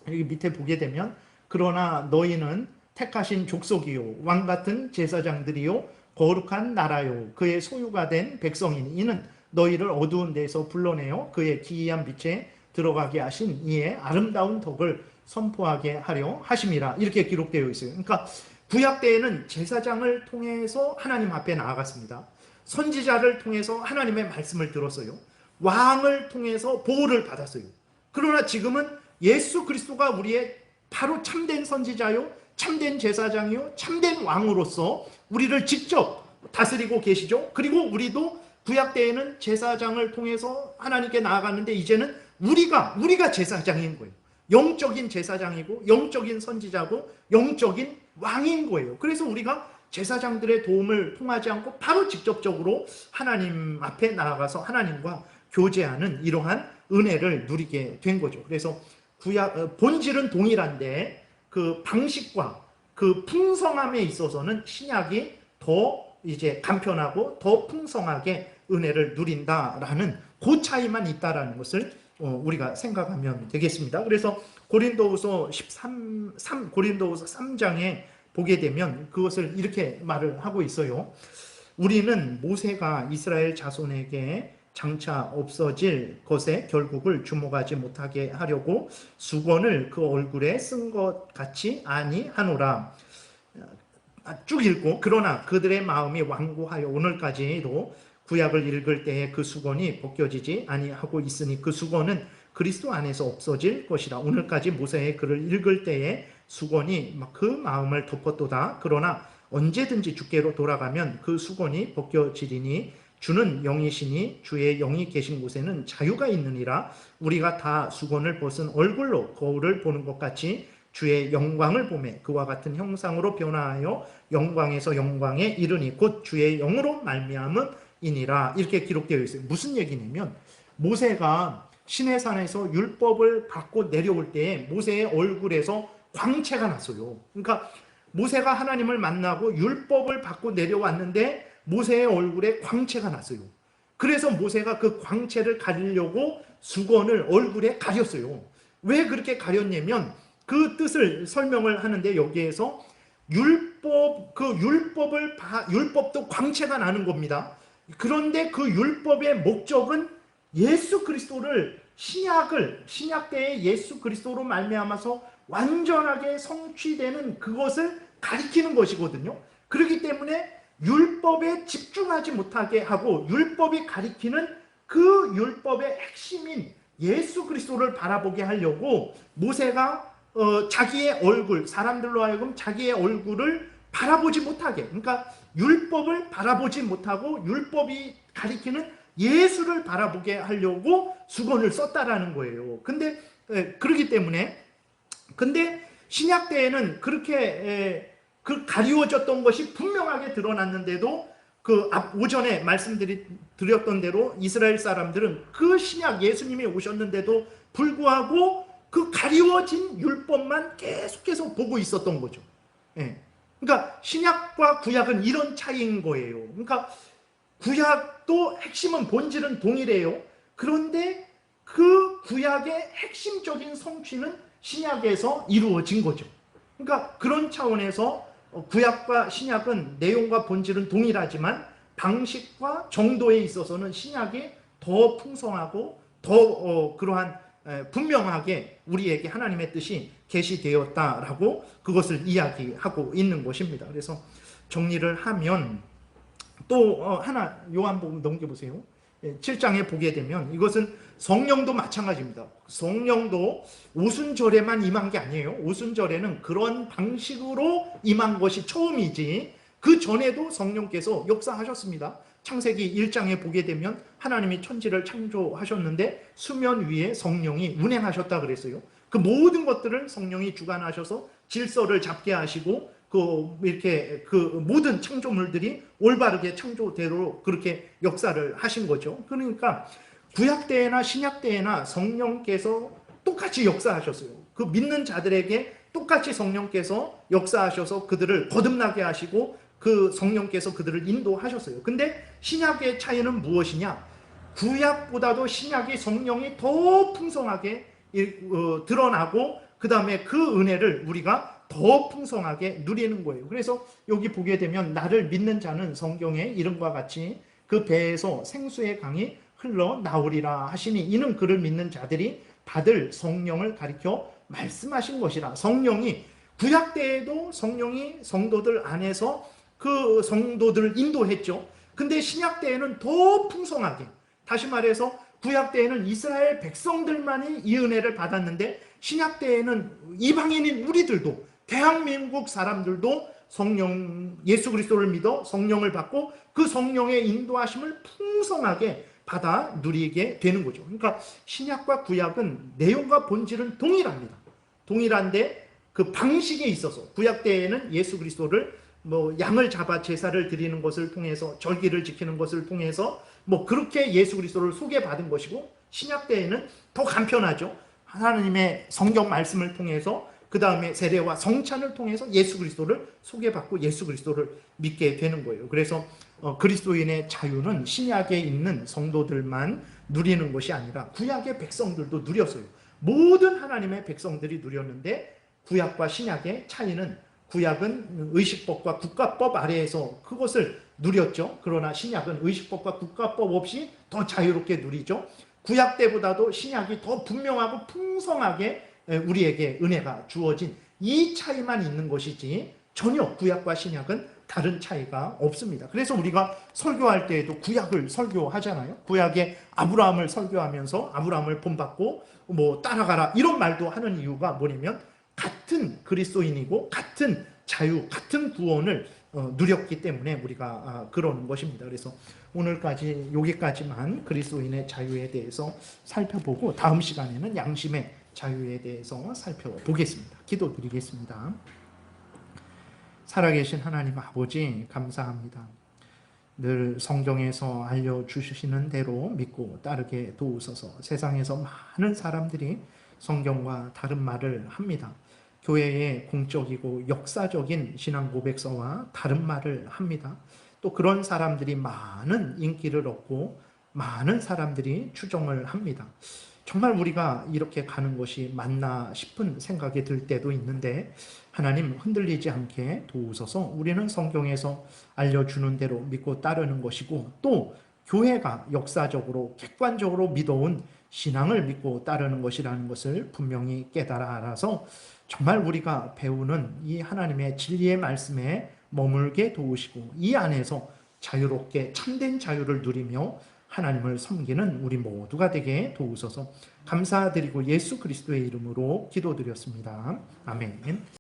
여기 밑에 보게 되면, 그러나 너희는 택하신 족속이요 왕같은 제사장들이요 거룩한 나라요 그의 소유가 된 백성이니 이는 너희를 어두운 데서 불러내어 그의 기이한 빛에 들어가게 하신 이의 아름다운 덕을 선포하게 하려 하심이라, 이렇게 기록되어 있어요. 그러니까 구약 때에는 제사장을 통해서 하나님 앞에 나아갔습니다. 선지자를 통해서 하나님의 말씀을 들었어요. 왕을 통해서 보호를 받았어요. 그러나 지금은 예수 그리스도가 우리의 바로 참된 선지자요, 참된 제사장이요, 참된 왕으로서 우리를 직접 다스리고 계시죠. 그리고 우리도 구약 때에는 제사장을 통해서 하나님께 나아갔는데 이제는 우리가 제사장인 거예요. 영적인 제사장이고 영적인 선지자고 영적인 왕인 거예요. 그래서 우리가 제사장들의 도움을 통하지 않고 바로 직접적으로 하나님 앞에 나아가서 하나님과 교제하는 이러한 은혜를 누리게 된 거죠. 그래서 본질은 동일한데 그 방식과 그 풍성함에 있어서는 신약이 더 이제 간편하고 더 풍성하게 은혜를 누린다라는 그 차이만 있다라는 것을 우리가 생각하면 되겠습니다. 그래서 고린도후서 3장에 보게 되면 그것을 이렇게 말을 하고 있어요. 우리는 모세가 이스라엘 자손에게 장차 없어질 것에 결국을 주목하지 못하게 하려고 수건을 그 얼굴에 쓴 것 같이 아니하노라. 쭉 읽고, 그러나 그들의 마음이 완고하여 오늘까지도 구약을 읽을 때에 그 수건이 벗겨지지 아니하고 있으니 그 수건은 그리스도 안에서 없어질 것이라. 오늘까지 모세의 글을 읽을 때에 수건이 그 마음을 덮었도다. 그러나 언제든지 주께로 돌아가면 그 수건이 벗겨지리니 주는 영이시니 주의 영이 계신 곳에는 자유가 있느니라. 우리가 다 수건을 벗은 얼굴로 거울을 보는 것 같이 주의 영광을 보매 그와 같은 형상으로 변화하여 영광에서 영광에 이르니 곧 주의 영으로 말미암음이니라. 이렇게 기록되어 있어요. 무슨 얘기냐면 모세가 시내산에서 율법을 받고 내려올 때 모세의 얼굴에서 광채가 났어요. 그러니까 모세가 하나님을 만나고 율법을 받고 내려왔는데 모세의 얼굴에 광채가 났어요. 그래서 모세가 그 광채를 가리려고 수건을 얼굴에 가렸어요. 왜 그렇게 가렸냐면 그 뜻을 설명을 하는데 여기에서 율법도 광채가 나는 겁니다. 그런데 그 율법의 목적은 예수 그리스도를 신약 때의 예수 그리스도로 말미암아서 완전하게 성취되는 그것을 가리키는 것이거든요. 그렇기 때문에 율법에 집중하지 못하게 하고 율법이 가리키는 그 율법의 핵심인 예수 그리스도를 바라보게 하려고 모세가 자기의 얼굴, 사람들로 하여금 자기의 얼굴을 바라보지 못하게, 그러니까 율법을 바라보지 못하고 율법이 가리키는 예수를 바라보게 하려고 수건을 썼다라는 거예요. 근데 그렇기 때문에 신약 때에는 그렇게 그 가리워졌던 것이 분명하게 드러났는데도 그 오전에 말씀드렸던 대로 이스라엘 사람들은 그 신약 예수님이 오셨는데도 불구하고 그 가리워진 율법만 계속해서 보고 있었던 거죠. 그러니까 신약과 구약은 이런 차이인 거예요. 그러니까 구약도 핵심은 본질은 동일해요. 그런데 그 구약의 핵심적인 성취는 신약에서 이루어진 거죠. 그러니까 그런 차원에서 구약과 신약은 내용과 본질은 동일하지만 방식과 정도에 있어서는 신약이 더 풍성하고 더 그러한 분명하게 우리에게 하나님의 뜻이 계시되었다라고 그것을 이야기하고 있는 것입니다. 그래서 정리를 하면 또 하나 요한복음 넘겨보세요. 7장에 보게 되면 이것은 성령도 마찬가지입니다. 성령도 오순절에만 임한 게 아니에요. 오순절에는 그런 방식으로 임한 것이 처음이지 그 전에도 성령께서 역사하셨습니다. 창세기 1장에 보게 되면 하나님이 천지를 창조하셨는데 수면 위에 성령이 운행하셨다 그랬어요. 그 모든 것들을 성령이 주관하셔서 질서를 잡게 하시고 이렇게 그 모든 창조물들이 올바르게 창조대로 그렇게 역사를 하신 거죠. 그러니까 구약 때나 신약 때나 성령께서 똑같이 역사하셨어요. 그 믿는 자들에게 똑같이 성령께서 역사하셔서 그들을 거듭나게 하시고 그 성령께서 그들을 인도하셨어요. 근데 신약의 차이는 무엇이냐? 구약보다도 신약이 성령이 더 풍성하게 드러나고 그 다음에 그 은혜를 우리가 더 풍성하게 누리는 거예요. 그래서 여기 보게 되면 나를 믿는 자는 성경의 이름과 같이 그 배에서 생수의 강이 흘러나오리라 하시니 이는 그를 믿는 자들이 받을 성령을 가리켜 말씀하신 것이라. 성령이 구약 때에도 성령이 성도들 안에서 그 성도들을 인도했죠. 근데 신약 때에는 더 풍성하게, 다시 말해서 구약 때에는 이스라엘 백성들만이 이 은혜를 받았는데 신약 때에는 이방인인 우리들도, 대한민국 사람들도 성령 예수 그리스도를 믿어 성령을 받고 그 성령의 인도하심을 풍성하게 받아 누리게 되는 거죠. 그러니까 신약과 구약은 내용과 본질은 동일합니다. 동일한데 그 방식에 있어서 구약 때에는 예수 그리스도를 양을 잡아 제사를 드리는 것을 통해서 절기를 지키는 것을 통해서 그렇게 예수 그리스도를 소개받은 것이고, 신약 때에는 더 간편하죠. 하나님의 성경 말씀을 통해서 그 다음에 세례와 성찬을 통해서 예수 그리스도를 소개받고 예수 그리스도를 믿게 되는 거예요. 그래서 그리스도인의 자유는 신약에 있는 성도들만 누리는 것이 아니라 구약의 백성들도 누렸어요. 모든 하나님의 백성들이 누렸는데 구약과 신약의 차이는, 구약은 의식법과 국가법 아래에서 그것을 누렸죠. 그러나 신약은 의식법과 국가법 없이 더 자유롭게 누리죠. 구약 때보다도 신약이 더 분명하고 풍성하게 우리에게 은혜가 주어진 이 차이만 있는 것이지 전혀 구약과 신약은 다른 차이가 없습니다. 그래서 우리가 설교할 때에도 구약을 설교하잖아요. 구약의 아브라함을 설교하면서 아브라함을 본받고 따라가라 이런 말도 하는 이유가 뭐냐면 같은 그리스도인이고 같은 자유, 같은 구원을 누렸기 때문에 우리가 그러는 것입니다. 그래서 오늘까지 여기까지만 그리스도인의 자유에 대해서 살펴보고 다음 시간에는 양심의 자유에 대해서 살펴보겠습니다. 기도드리겠습니다. 살아계신 하나님 아버지 감사합니다. 늘 성경에서 알려주시는 대로 믿고 따르게 도우소서. 세상에서 많은 사람들이 성경과 다른 말을 합니다. 교회의 공적이고 역사적인 신앙 고백서와 다른 말을 합니다. 또 그런 사람들이 많은 인기를 얻고 많은 사람들이 추종을 합니다. 정말 우리가 이렇게 가는 것이 맞나 싶은 생각이 들 때도 있는데 하나님 흔들리지 않게 도우소서. 우리는 성경에서 알려주는 대로 믿고 따르는 것이고 또 교회가 역사적으로 객관적으로 믿어온 신앙을 믿고 따르는 것이라는 것을 분명히 깨달아 알아서 정말 우리가 배우는 이 하나님의 진리의 말씀에 머물게 도우시고 이 안에서 자유롭게 참된 자유를 누리며 하나님을 섬기는 우리 모두가 되게 도우소서. 감사드리고 예수 그리스도의 이름으로 기도드렸습니다. 아멘.